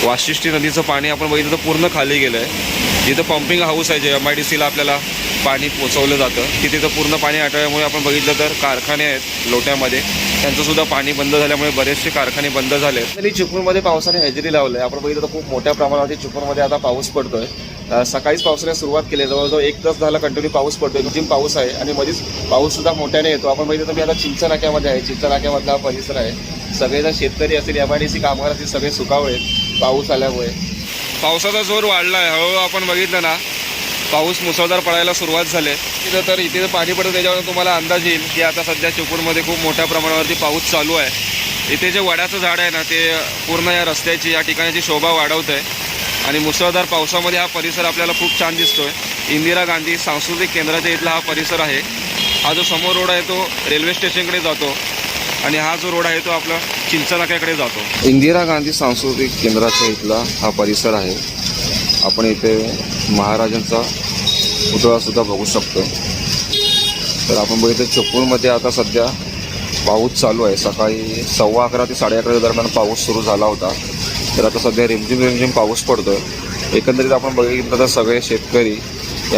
वाशिष्ठी नदीचं पाणी आपण बघितलं तर पूर्ण खाली गेलं आहे. जिथं पंपिंग हाऊस आहे जे MIDCला आपल्याला पाणी पोचवलं जातं की तिथं पूर्ण पाणी आटल्यामुळे आपण बघितलं तर कारखाने आहेत लोट्यामध्ये, त्यांचंसुद्धा पाणी बंद झाल्यामुळे बरेचसे कारखाने बंद झाले आहेत. आणि चिपळूणमध्ये पावसाने हजेरी लावलं आहे. आपण बघितलं तर खूप मोठ्या प्रमाणावरती चिपळूणमध्ये आता पाऊस पडतोय. सकाळीच पावसाने सुरुवात केली, जवळजवळ 1 तास झाला कंटिन्यू पाऊस पडतोय. रिमझिम पाऊस आहे आणि मध्येच पाऊससुद्धा मोठ्याने येतो. आपण बघितलं तर मी आता चिंचा नाक्यामध्ये आहे. चिंचा नाक्यामधला हा परिसर आहे. सगळेजण शेतकरी असतील, MIDC कामगार असतील, सगळे सुकावळे पाऊस आल्यामुळे. पावसाचा जोर वाढला आहे. हळूहळू आपण बघितलं ना पाऊस मुसळधार पडायला सुरुवात झाली. तिथं तर इथे पाणी पडतं त्याच्यावर तुम्हाला अंदाज येईल की आता सध्या चिपळूणमध्ये खूप मोठ्या प्रमाणावरती पाऊस चालू आहे. इथे जे वडाचं झाड आहे ना ते पूर्ण या रस्त्याची या ठिकाणाची शोभा वाढवत आहे आणि मुसळधार पावसामध्ये हा परिसर आपल्याला खूप छान दिसतोय. इंदिरा गांधी सांस्कृतिक केंद्राच्या इथला हा परिसर आहे. हा जो समोर रोड आहे तो रेल्वे स्टेशनकडे जातो आणि हा जो रोड आहे तो आपला चिंचा नाक्याकडे जातो. इंदिरा गांधी सांस्कृतिक केंद्राच्या इथला हा परिसर आहे. आपण इथे महाराजांचा पुतळासुद्धा बघू शकतो. तर आपण बघितलं चिपळूणमध्ये आता सध्या पाऊस चालू आहे. सकाळी 11:15 ते 11:30 दरम्यान पाऊस सुरू झाला होता. तर आता सध्या रिमझिम पाऊस पडतो आहे. एकंदरीत आपण बघितलं तर सगळे शेतकरी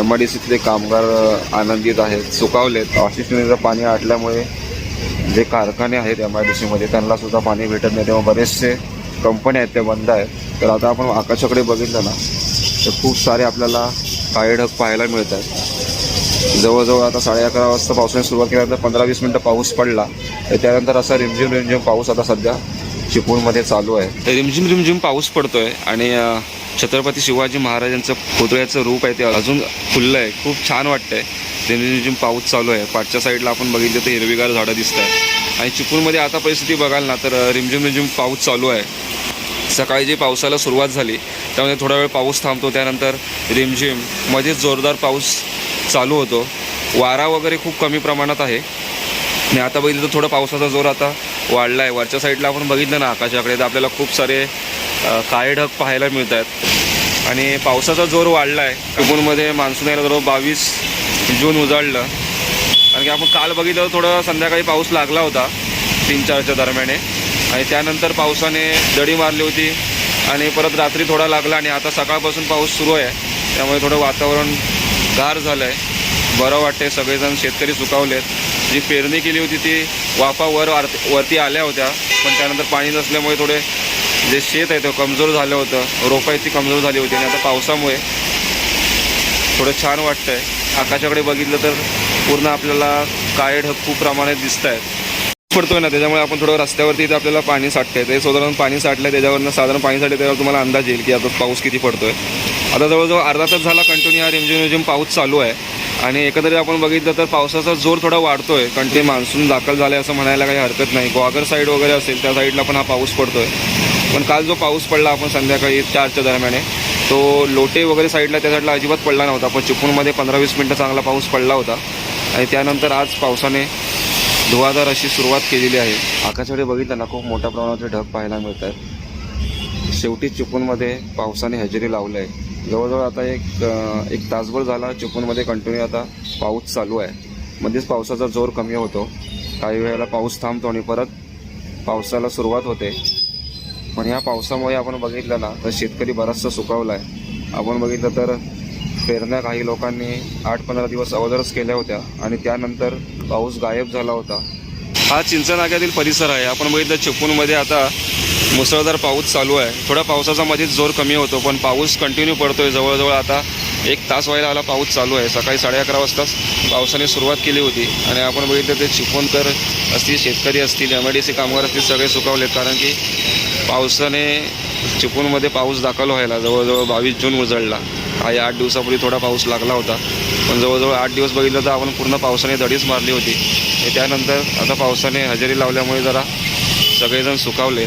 MIDCतले कामगार आनंदित आहेत, सुकावलेत. वाशिष्ठी नदीचं पाणी आटल्यामुळे जे कारखाने आहेत MIDCमध्ये त्यांनासुद्धा पाणी भेटत नाही, तेव्हा बरेचसे कंपन्या आहेत त्या बंद आहेत. तर आता आपण आकाशाकडे बघितलं ना तर खूप सारे आपल्याला काळे ढग पाहायला मिळत आहेत. जवळजवळ आता 11:30 वाजता पावसाने सुरुवात केल्यानंतर 15-20 मिनटं पाऊस पडला. त्यानंतर असा रिमझिम पाऊस आता सध्या चिपळूणमध्ये चालू आहे. रिमझिम पाऊस पडतोय आणि छत्रपती शिवाजी महाराजांचं पुतळ्याचं रूप आहे ते अजून खुललं आहे. खूप छान वाटतंय. रिमझिम पाऊस चालू आहे. पाठच्या साईडला आपण बघितलं तर हिरवीगार झाडं दिसत आहे आणि चिपळूणमध्ये आता परिस्थिती बघाल ना तर रिमझिम पाऊस चालू आहे. सकाळी जी पावसाला सुरुवात झाली त्यामध्ये थोडा वेळ पाऊस थांबतो, त्यानंतर रिमझिम मध्येच जोरदार पाऊस चालू होतो. वारा वगैरे खूप कमी प्रमाणात आहे आणि आता बघितलं तर थोडा पावसाचा जोर आता वाढला आहे. वरच्या साईडला आपण बघितलं ना आकाशाकडे तर आपल्याला खूप सारे काळे ढग पाहायला मिळत आहेत आणि पावसाचा जोर वाढला आहे. चिपळूणमध्ये मान्सून यायला जवळ 22 जून उजाडलं. कारण की आपण काल बघितलं तर थोडं संध्याकाळी पाऊस लागला होता 3-4च्या दरम्याने आणि त्यानंतर पावसाने दडी मारली होती आणि परत रात्री थोडा लागला आणि आता सकाळपासून पाऊस सुरू आहे. त्यामुळे थोडं वातावरण गार झालं आहे, बरं वाटते. सगळेजण शेतकरी सुकावलेत. जी पेरणी केली होती ती वाफा वरती आल्या होत्या, पण त्यानंतर पाणी नसल्यामुळे थोडे जे शेत आहे ते कमजोर झालं होतं, रोपं ती कमजोर झाली होती आणि आता पावसामुळे थोडं छान वाटतं आहे. आकाशाकडे बघितलं तर पूर्ण आपल्याला काळे ढग खूप प्रमाणात दिसत आहेत. पडतोय ना त्याच्यामुळे आपण थोडं रस्त्यावरती इथं आपल्याला पाणी साठतंय. ते साधारण पाणी साठलं त्याच्यावरनं साधारण पाणी साठलं त्यावर तुम्हाला अंदाज येईल की आता पाऊस किती पडतोय. आता जवळजवळ अर्धा तास झाला कंटिन्यू हा रिमझिम पाऊस चालू आहे आणि एकंदरीत आपण बघितलं तर पावसाचा जोर थोडा वाढतोय. कंटिन्यू मान्सून दाखल झाला आहे असं म्हणायला काही हरकत नाही. ग्वागर साईड वगैरे असेल त्या साईडला पण हा पाऊस पडतोय. पण काल जो पाऊस पडला आपण संध्याकाळी 4च्या दरम्याने तो लोटे वगैरे साईडला त्या साईडला अजिबात पडला नव्हता, पण चिपळूणमध्ये 15-20 मिनटं चांगला पाऊस पडला होता आणि त्यानंतर आज पावसाने धुवाधार अशी सुरुवात केलेली आहे. आकाशाकडे बघितलं ना खूप मोठ्या प्रमाणात ढग पाहायला मिळत आहेत. शेवटी चिपळूणमध्ये पावसाने हजेरी लावलं आहे. जवळजवळ आता एक तासभर झाला चिपळूणमध्ये कंटिन्यू आता पाऊस चालू आहे. मध्येच पावसाचा जोर कमी होतो, काही वेळेला पाऊस थांबतो आणि परत पावसाला सुरुवात होते. पण या पावसामुळे आपण बघितलं ना तर शेतकरी बराचसा सुकावला आहे. आपण बघितलं तर पेरण्या काही लोकांनी 8-15 दिवस अगोदरच केल्या होत्या आणि त्यानंतर पाऊस गायब झाला होता. हा चिंचा नाक्यातील परिसर आहे. आपण बघितलं चिपळूणमध्ये आता मुसळधार पाऊस चालू आहे. थोडा पावसाचा मध्येच जोर कमी होतो पण पाऊस कंटिन्यू पडतोय. जवळजवळ आता 1 तास व्हायला आला पाऊस चालू आहे. सकाळी 11:30 वाजताच पावसाने सुरुवात केली होती आणि आपण बघितलं ते चिपळूणकर असतील, शेतकरी असतील, MIDC कामगार असतील, सगळे सुकावलेत. कारण की पावसाने चिपळूणमध्ये पाऊस दाखल व्हायला जवळजवळ 22 जून उजळला. काही 8 दिवसापूर्वी थोडा पाऊस लागला होता, पण जवळजवळ 8 दिवस बघितलं तर आपण पूर्ण पावसाने दडीच मारली होती. त्यानंतर आता पावसाने हजेरी लावल्यामुळे जरा सगळेजण सुकावले.